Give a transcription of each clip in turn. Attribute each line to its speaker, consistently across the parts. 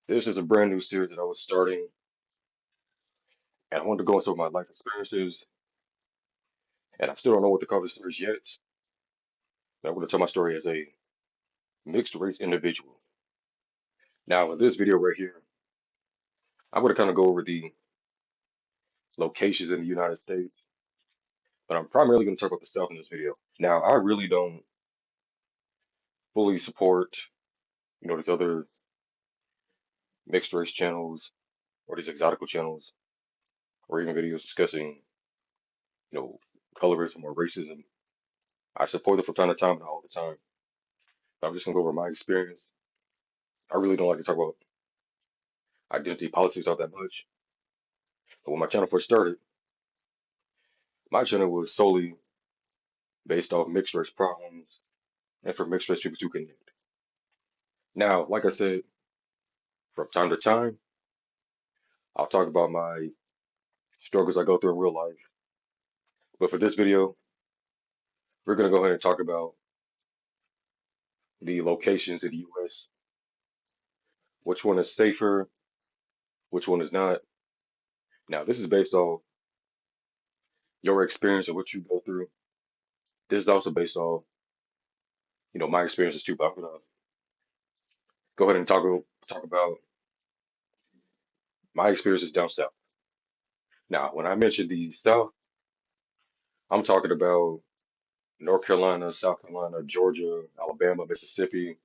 Speaker 1: This is a brand new series that I was starting, and I wanted to go into my life experiences, and I still don't know what to call this series yet. But I want to tell my story as a mixed race individual. Now, in this video right here, I'm going to kind of go over the locations in the United States, but I'm primarily going to talk about the South in this video. Now, I really don't fully support, these other mixed race channels or these exotical channels or even videos discussing, you know, colorism or racism. I support them from time to time, not all the time. But I'm just going to go over my experience. I really don't like to talk about identity politics all that much. But when my channel first started, my channel was solely based off mixed race problems and for mixed race people to connect. Now, like I said, from time to time, I'll talk about my struggles I go through in real life. But for this video, we're going to go ahead and talk about the locations in the US, which one is safer, which one is not. Now, this is based off your experience and what you go through. This is also based off, my experiences too. But I'm going to go ahead and talk about my experiences down south. Now, when I mention the South, I'm talking about North Carolina, South Carolina, Georgia, Alabama, Mississippi,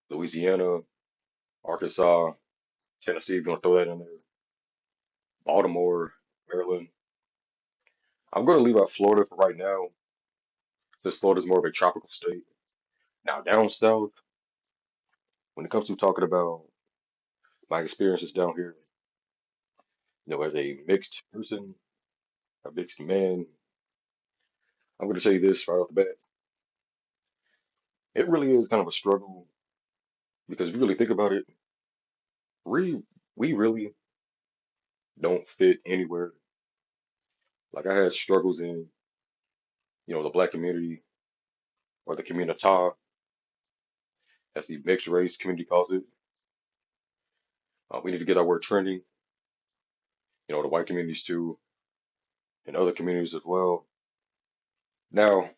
Speaker 1: Louisiana, Arkansas, Tennessee, if you want to throw that in there, Baltimore, Maryland. I'm going to leave out Florida for right now, since Florida is more of a tropical state. Now, down south, when it comes to talking about my experiences down here, as a mixed person, a mixed man, I'm going to tell you this right off the bat. It really is kind of a struggle because if you really think about it, we really don't fit anywhere. Like I had struggles in, the black community or the community, as the mixed race community calls it. We need to get our word trending, the white communities too, and other communities as well. Now,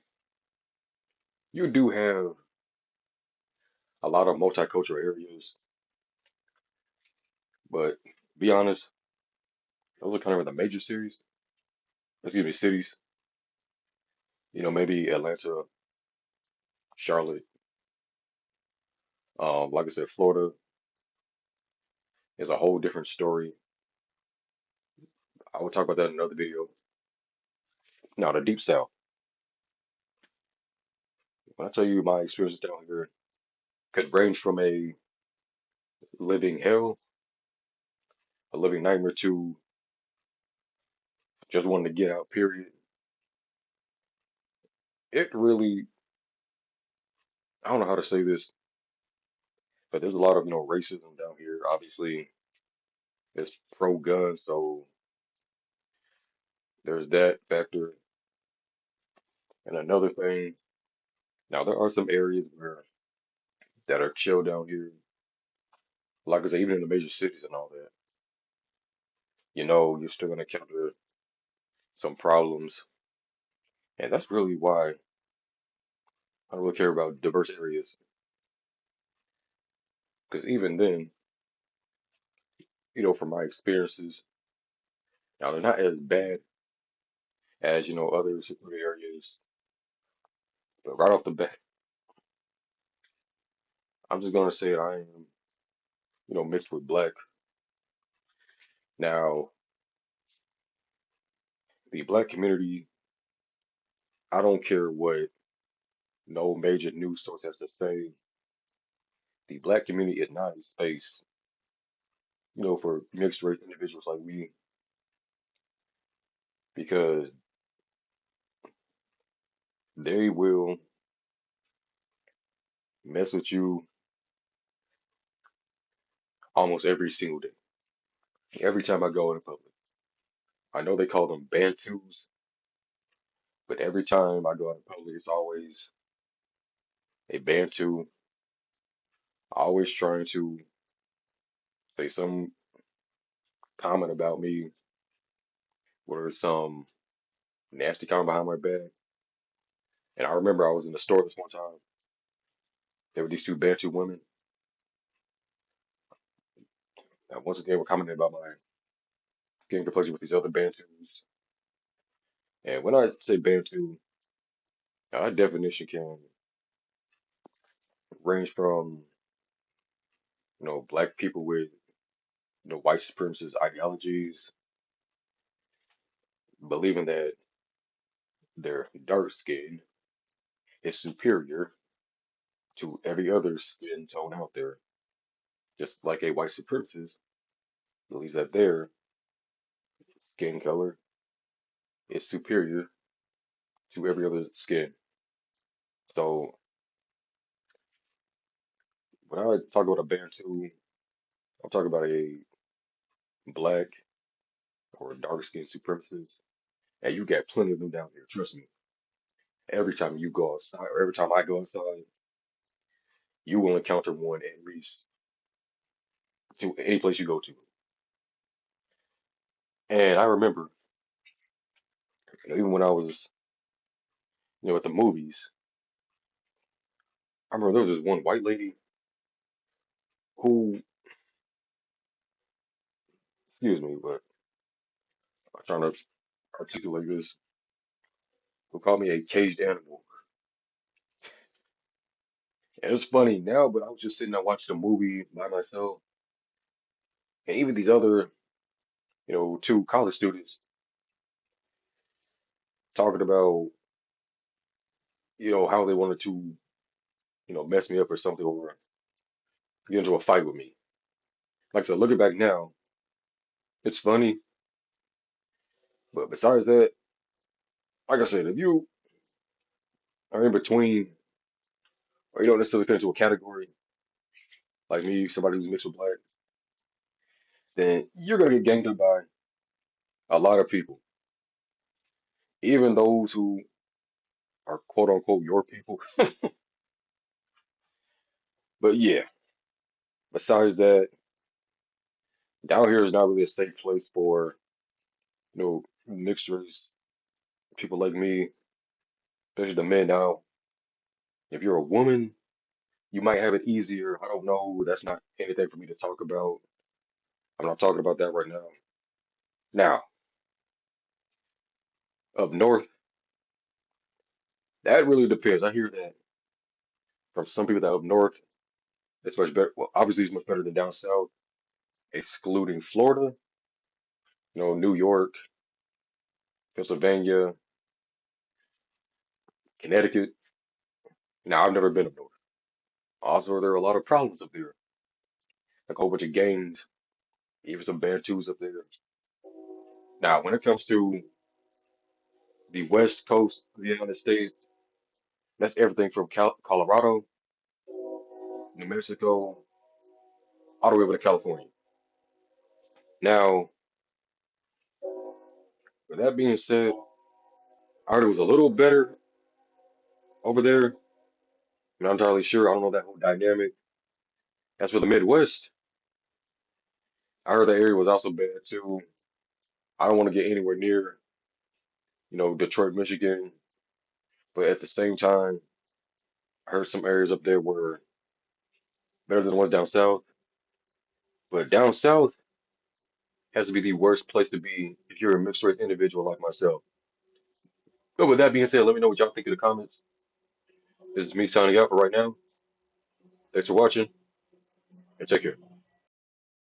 Speaker 1: you do have a lot of multicultural areas, but be honest, those are kind of in the major cities. Maybe Atlanta, Charlotte, like I said, Florida is a whole different story. I will talk about that in another video. Now, the deep south. When I tell you my experiences down here could range from a living hell, a living nightmare to just wanting to get out, period. It really, I don't know how to say this, but there's a lot of, racism down here. Obviously, it's pro-gun, so there's that factor. And another thing, now there are some areas where that are chill down here. Like I said, even in the major cities and all that, you're still gonna encounter some problems. And that's really why I don't really care about diverse areas. Because even then, from my experiences, now they're not as bad as, other secluded areas. But right off the bat, I'm just gonna say I am, mixed with black. Now, the black community, I don't care what no major news source has to say. The black community is not a space, for mixed race individuals like me, because they will mess with you almost every single day. Every time I go in public. I know they call them Bantus, but every time I go out in public, it's always a Bantu, always trying to say some comment about me, or some nasty comment behind my back. And I remember I was in the store this one time. There were these two Bantu women that once again were commenting about my skin complexion with these other Bantus. And when I say Bantu, our definition can range from, black people with, white supremacist ideologies, believing that their dark skin is superior to every other skin tone out there, just like a white supremacist believes that their skin color is superior to every other skin. So when I talk about a Bantu, I'm talking about a black or dark skinned supremacist. And you got plenty of them down here. Trust me. Every time you go outside, or every time I go outside, you will encounter one at least to any place you go to. And I remember, even when I was, at the movies, I remember there was this one white lady who, excuse me, but I'm trying to articulate this, who called me a caged animal. And it's funny now, but I was just sitting there watching the movie by myself, and even these other, two college students talking about, how they wanted to, mess me up or something, or get into a fight with me. Like I said, looking back now, it's funny, but besides that, like I said, if you are in between, or you don't necessarily fit into a category, like me, somebody who's mixed with black, then you're gonna get ganged up by a lot of people, even those who are quote unquote your people. But yeah, besides that, down here is not really a safe place for, mixed race people like me, especially the men. Now, if you're a woman, you might have it easier. I don't know. That's not anything for me to talk about. I'm not talking about that right now. Now, up north, that really depends. I hear that from some people that up north, it's much better. Well, obviously, it's much better than down south, excluding Florida, New York, Pennsylvania, Connecticut. Now, I've never been up north. Also, there are a lot of problems up there, like a whole bunch of gangs, even some Bantus up there. Now, when it comes to the west coast of the United States, that's everything from Colorado, New Mexico, all the way over to California. Now, with that being said, I heard it was a little better over there. I'm not entirely sure. I don't know that whole dynamic. As for the Midwest, I heard the area was also bad too. I don't want to get anywhere near, Detroit, Michigan, but at the same time, I heard some areas up there were better than the ones down south. But down south has to be the worst place to be if you're a mixed race individual like myself. But with that being said, let me know what y'all think in the comments. This is me signing out for right now. Thanks for watching and take care.